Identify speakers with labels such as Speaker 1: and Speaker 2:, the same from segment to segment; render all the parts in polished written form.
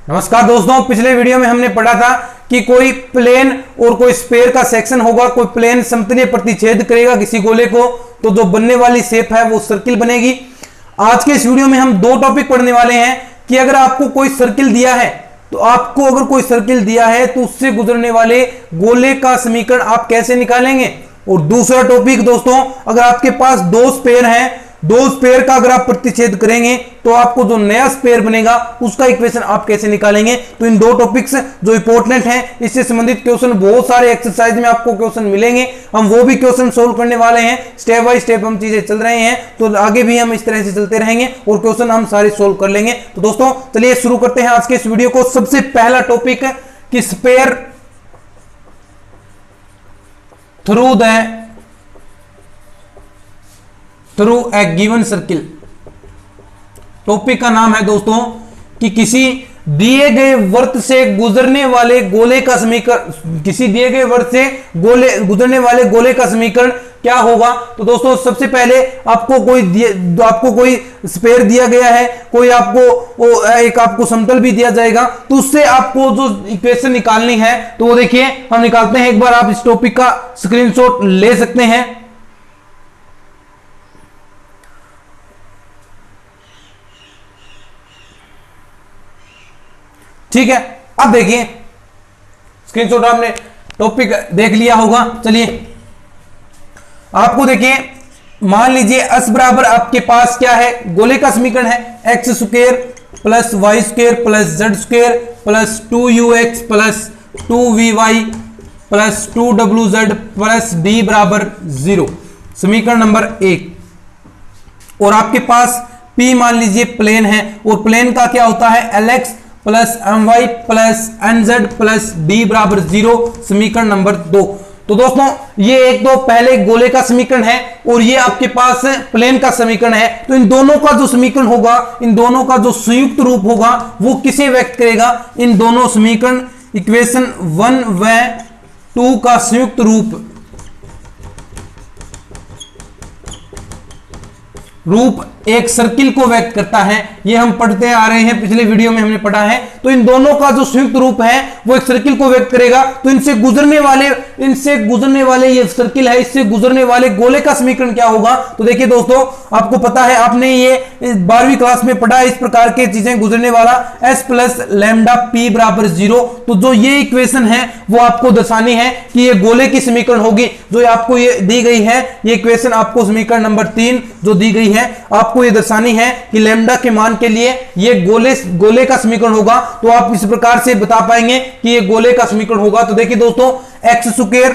Speaker 1: नमस्कार दोस्तों, पिछले वीडियो में हमने पढ़ा था कि कोई प्लेन और कोई स्फीयर का सेक्शन होगा। कोई प्लेन समतलीय प्रतिच्छेद करेगा किसी गोले को, तो जो बनने वाली शेप है वो सर्किल बनेगी। आज के इस वीडियो में हम दो टॉपिक पढ़ने वाले हैं कि अगर आपको कोई सर्किल दिया है तो उससे गुजरने वाले गोले का समीकरण आप कैसे निकालेंगे। और दूसरा टॉपिक दोस्तों, अगर आपके पास दो स्फीयर हैं, दो स्फीयर का अगर आप प्रतिच्छेद करेंगे तो आपको जो नया स्फीयर बनेगा उसका इक्वेशन आप कैसे निकालेंगे। तो इन दो टॉपिक्स जो इंपॉर्टेंट हैं, इससे संबंधित क्वेश्चन बहुत सारे एक्सरसाइज में आपको क्वेश्चन मिलेंगे। हम वो भी क्वेश्चन सोल्व करने वाले हैं। स्टेप बाय स्टेप हम चीजें चल रहे हैं, तो आगे भी हम इस तरह से चलते रहेंगे और क्वेश्चन हम सारे सोल्व कर लेंगे। तो दोस्तों चलिए शुरू करते हैं आज के इस वीडियो को। सबसे पहला टॉपिक कि sphere through a given circle. Topic का नाम है दोस्तों कि किसी दिए गए वृत्त से गुजरने वाले गोले का समीकरण, किसी दिए गए वृत्त से गुजरने वाले गोले का समीकरण क्या होगा। तो दोस्तों सबसे पहले आपको कोई स्फीयर दिया गया है, कोई आपको समतल भी दिया जाएगा, तो उससे आपको जो इक्वेशन निकालनी है तो वो देखिए हम निकालते हैं। एक बार आप इस टॉपिक का स्क्रीनशॉट ले सकते हैं। ठीक है, अब देखिए स्क्रीनशॉट आपने टॉपिक देख लिया होगा। चलिए आपको देखिए, मान लीजिए s बराबर आपके पास क्या है, गोले का समीकरण है x square plus y square plus z square plus 2ux plus 2vy plus 2wz plus d बराबर 0, समीकरण नंबर 1। और आपके पास P मान लीजिए प्लेन है, और प्लेन का क्या होता है Lx plus my plus nz plus d बराबर 0, समीकरण नंबर 2। तो दोस्तों ये एक तो पहले गोले का समीकरण है और ये आपके पास प्लेन का समीकरण है। तो इन दोनों का जो समीकरण होगा, इन दोनों का जो संयुक्त रूप होगा वो किसे व्यक्त करेगा। इन दोनों समीकरण इक्वेशन 1 व 2 का संयुक्त रूप एक सर्किल को व्यक्त करता है। ये हम पढ़ते आ रहे हैं, पिछले वीडियो में हमने पढ़ा है। तो इन दोनों का जो संयुक्त रूप है वो एक सर्किल को व्यक्त करेगा। तो इनसे गुजरने वाले ये सर्किल है, इससे गुजरने वाले गोले का समीकरण क्या होगा। तो देखिए दोस्तों, आपको पता है, आपने ये 12वीं क्लास में पढ़ा, इस प्रकार के चीजें गुजरने वाला s प्लस लैम्डा p बराबर 0। तो जो ये इक्वेशन है वो आपको दर्शानी है कि ये गोले की समीकरण होगी। जो आपको ये दी गई है, ये इक्वेशन आपको समीकरण नंबर 3 जो दी गई है, आपको ये दर्शानी है कि लैम्डा के मान के लिए ये गोले का समीकरण होगा। तो आप इस प्रकार से बता पाएंगे कि ये गोले का समीकरण होगा। तो देखिए दोस्तों, x square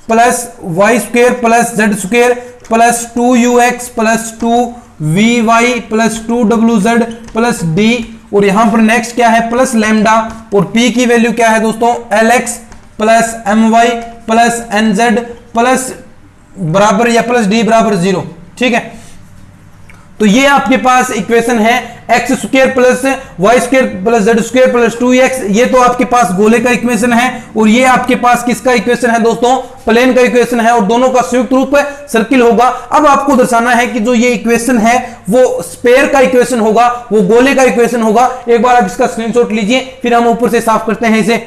Speaker 1: plus y square plus z square plus 2ux plus 2vy plus 2wz plus d, और यहां पर नेक्स्ट क्या है प्लस लैम्डा, और p की वैल्यू क्या है दोस्तों Lx plus my plus nz plus बराबर या प्लस d बराबर 0। ठीक है, तो ये आपके पास इक्वेशन है x square plus y square plus z square plus 2x। ये तो आपके पास गोले का इक्वेशन है, और ये आपके पास किसका इक्वेशन है दोस्तों, प्लेन का इक्वेशन है, और दोनों का संयुक्त रूप सर्किल होगा। अब आपको दर्शाना है कि जो ये इक्वेशन है वो स्फीयर का इक्वेशन होगा, वो गोले का इक्वेशन होगा। एक बार आप इसका स्क्रीनशॉट लीजिए, फिर हम ऊपर से साफ करते हैं इसे।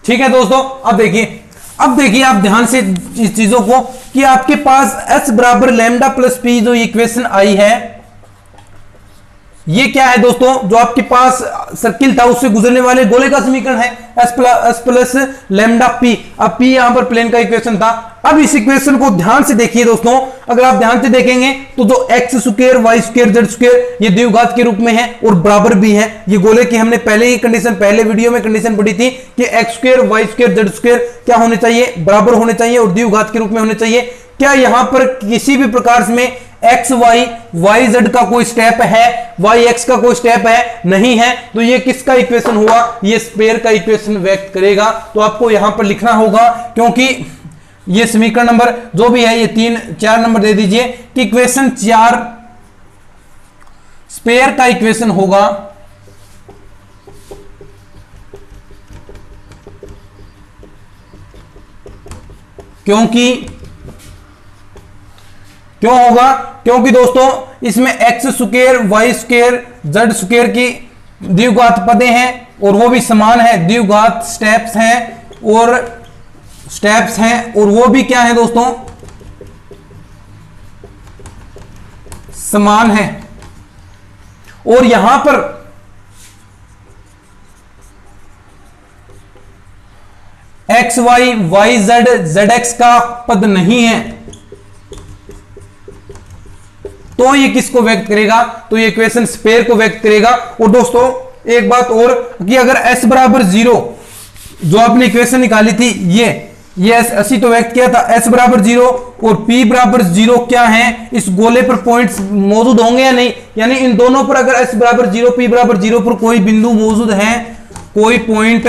Speaker 1: ठीक है दोस्तों, अब देखिए आप ध्यान से इस चीजों को कि आपके पास s बराबर लैम्डा प्लस p जो इक्वेशन आई है, ये क्या है दोस्तों, जो आपके पास सर्किल था उससे गुजरने वाले गोले का समीकरण है s प्लस लैम्डा p। अब p यहां पर प्लेन का इक्वेशन था। अब इस इक्वेशन को ध्यान से देखिए दोस्तों, अगर आप ध्यान से देखेंगे तो जो x square y square z square ये द्विघात के रूप में है और बराबर भी है। ये गोले की हमने पहले वीडियो में कंडीशन पढ़ी थी कि x square y square z square क्या होने चाहिए, बराबर होने चाहिए और द्विघात के रूप में होने चाहिए। क्या यहां पर किसी भी प्रकार में एक्स वाई वाई जेड का कोई स्टेप है, वाई एक्स का कोई स्टेप है, नहीं है। तो ये किसका इक्वेशन हुआ, ये स्फीयर का इक्वेशन व्यक्त करेगा। तो आपको यहां पर लिखना होगा, क्योंकि ये समीकरण नंबर जो भी है, ये 4 नंबर दे दीजिए कि इक्वेशन 4 स्फीयर का इक्वेशन होगा क्यों होगा? क्योंकि दोस्तों इसमें x square y square z square की द्विघात पदें हैं और वो भी समान है, द्विघात स्टेप्स हैं और वो भी क्या है दोस्तों, समान है। और यहां पर x y y z z x का पद नहीं है, तो ये किसको व्यक्त करेगा? तो ये इक्वेशन स्पेयर को व्यक्त करेगा। और दोस्तों एक बात और कि अगर s बराबर 0 जो आपने इक्वेशन निकाली थी ये ऐसी तो व्यक्त किया था, s बराबर 0 और p बराबर 0 क्या है, इस गोले पर पॉइंट्स मौजूद होंगे या नहीं, यानी इन दोनों पर अगर s बराबर 0 p बराबर 0 पर कोई बिंदु मौजूद है, कोई पॉइंट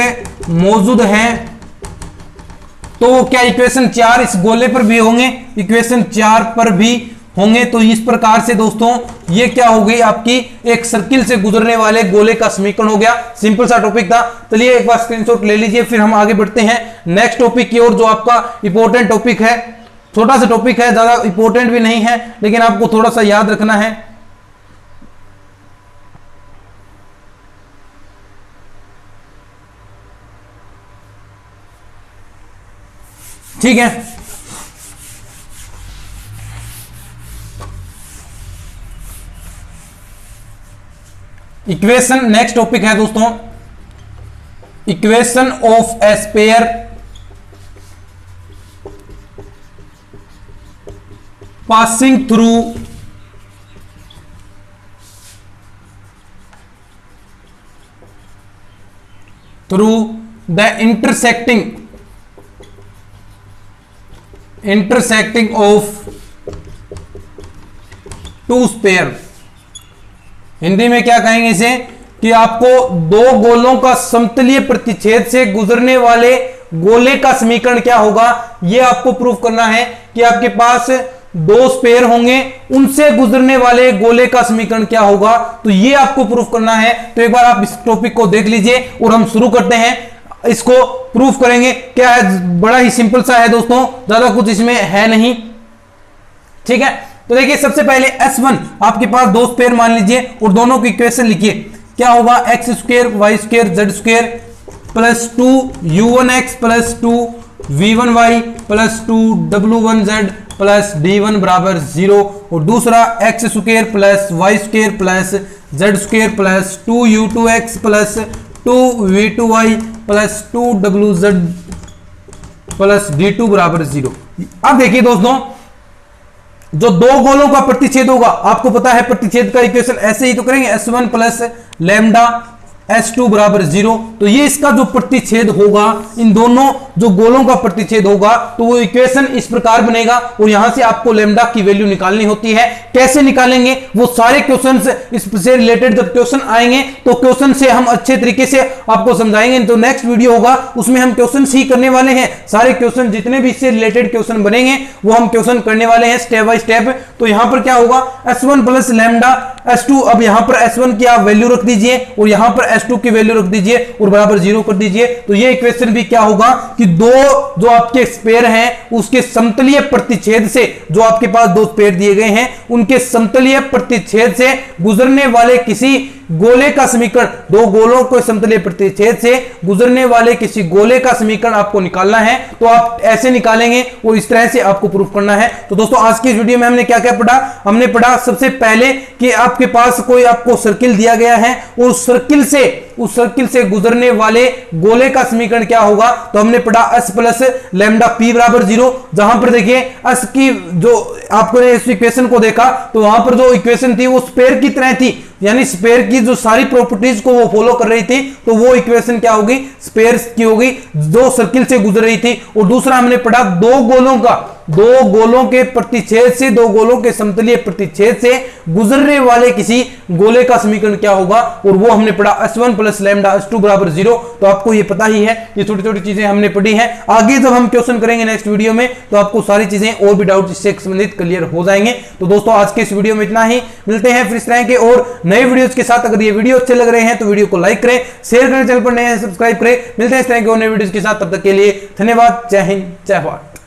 Speaker 1: मौजूद है, तो क्या इक्वेशन 4 इस गोले पर भी होंगे? इक्वेशन 4 पर भी होंगे। तो इस प्रकार से दोस्तों ये क्या हो गई, आपकी एक सर्किल से गुजरने वाले गोले का समीकरण हो गया। सिंपल सा टॉपिक था। चलिए एक बार स्क्रीनशॉट ले लीजिए, फिर हम आगे बढ़ते हैं नेक्स्ट टॉपिक की ओर, जो आपका इंपॉर्टेंट टॉपिक है। छोटा सा टॉपिक है, ज्यादा इंपॉर्टेंट भी नहीं है, लेकिन आपको थोड़ा सा याद रखना है। ठीक है, इक्वेशन नेक्स्ट टॉपिक है दोस्तों, equation of a sphere passing through the intersecting of two sphere. Hindi में क्या कहेंगे इसे, कि आपको दो गोलों का समतलीय प्रतिच्छेद से गुजरने वाले गोले का समीकरण क्या होगा, यह आपको प्रूव करना है। कि आपके पास दो स्फीयर होंगे, उनसे गुजरने वाले गोले का समीकरण क्या होगा, तो यह आपको प्रूव करना है। तो एक बार आप इस टॉपिक को देख लीजिए और हम शुरू करते हैं, इसको प्रूफ करेंगे। क्या है, बड़ा ही सिंपल सा है दोस्तों, ज्यादा कुछ इसमें है नहीं। ठीक है, तो देखिए सबसे पहले S1 आपके पास दो स्फीयर मान लीजिए और दोनों की इक्वेशन लिखिए। क्या होगा, x square y square z square plus 2u1x plus 2v1y plus 2w1z plus d1 बराबर 0। और दूसरा x square plus y square plus z square plus 2u2x plus 2v2y plus 2wz plus d2 बराबर 0। अब देखिए दोस्तों, जो दो गोलों का प्रतिच्छेद होगा, आपको पता है प्रतिच्छेद का इक्वेशन ऐसे ही तो करेंगे, s1 प्लस लैम्डा s2 बराबर 0। तो ये इसका जो प्रतिच्छेद होगा, इन दोनों जो गोलों का प्रतिच्छेद होगा, तो वो इक्वेशन इस प्रकार बनेगा। और यहां से आपको लैम्डा की वैल्यू निकालनी होती है। कैसे निकालेंगे, वो सारे क्वेश्चंस इससे रिलेटेड जब क्वेश्चन आएंगे तो क्वेश्चन से हम अच्छे तरीके से आपको समझाएंगे। तो नेक्स्ट वीडियो होगा उसमें हम क्वेश्चन ही करने वाले हैं। सारे क्वेश्चन जितने भी इससे रिलेटेड क्वेश्चन बनेंगे वो हम क्वेश्चन करने वाले हैं स्टेप बाय स्टेप। तो यहां पर क्या होगा, s1 प्लस लैम्डा s2, अब यहां पर s1 की आप वैल्यू रख दीजिए और यहां पर s2 की वैल्यू रख दीजिए और बराबर 0 कर दीजिए। तो ये इक्वेशन भी क्या होगा कि दो जो आपके स्फीयर हैं उसके समतलीय प्रतिच्छेद से, जो आपके पास दो स्फीयर दिए गए हैं उनके समतलीय प्रतिच्छेद से गुजरने वाले किसी गोले का समीकरण, दो गोलों को समतलीय प्रतिच्छेद से गुजरने वाले किसी गोले का समीकरण आपको निकालना है। तो आप ऐसे निकालेंगे और इस तरह से आपको प्रूफ करना है। तो दोस्तों आज की इस वीडियो में हमने क्या क्या पढ़ा, हमने पढ़ा सबसे पहले कि आपके पास कोई आपको सर्किल दिया गया है और उस सर्किल से गुजरने वाले गोले का समीकरण क्या होगा। तो हमने पढ़ा s प्लस लैम्डा p बराबर 0, जहां पर देखिए s की जो आपने इस इक्वेशन को देखा तो वहां पर जो इक्वेशन थी वो स्फीयर की तरह थी, यानी स्फीयर की जो सारी प्रॉपर्टीज को वो फॉलो कर रही थी। तो वो इक्वेशन क्या होगी, स्फीयर की होगी जो सर्किल से गुजर रही थी। और दूसरा हमने पढ़ा दो गोलों के प्रतिच्छेद से, दो गोलों के समतलीय प्रतिच्छेद से गुजरने वाले किसी गोले का समीकरण क्या होगा, और वो हमने पढ़ा s1 प्लस लैम्डा s2 बराबर 0। तो आपको ये पता ही है, ये छोटी छोटी चीजें हमने पढ़ी हैं। आगे जब हम क्वेश्चन करेंगे नेक्स्ट वीडियो में तो आपको सारी चीजें और भी डाउट इससे संबंधित क्लियर हो जाएंगे। तो दोस्तों आज के इस वीडियो में इतना ही, मिलते हैं फिर इस तरह के और नए वीडियोस के साथ। अगर ये वीडियो अच्छे लग रहे हैं तो वीडियो को लाइक करें, शेयर करें, चैनल पर नए हैं सब्सक्राइब करें। मिलते हैं इस तरह के और नए वीडियोस के साथ, तब तक के लिए धन्यवाद। जय हिंद, जय भारत।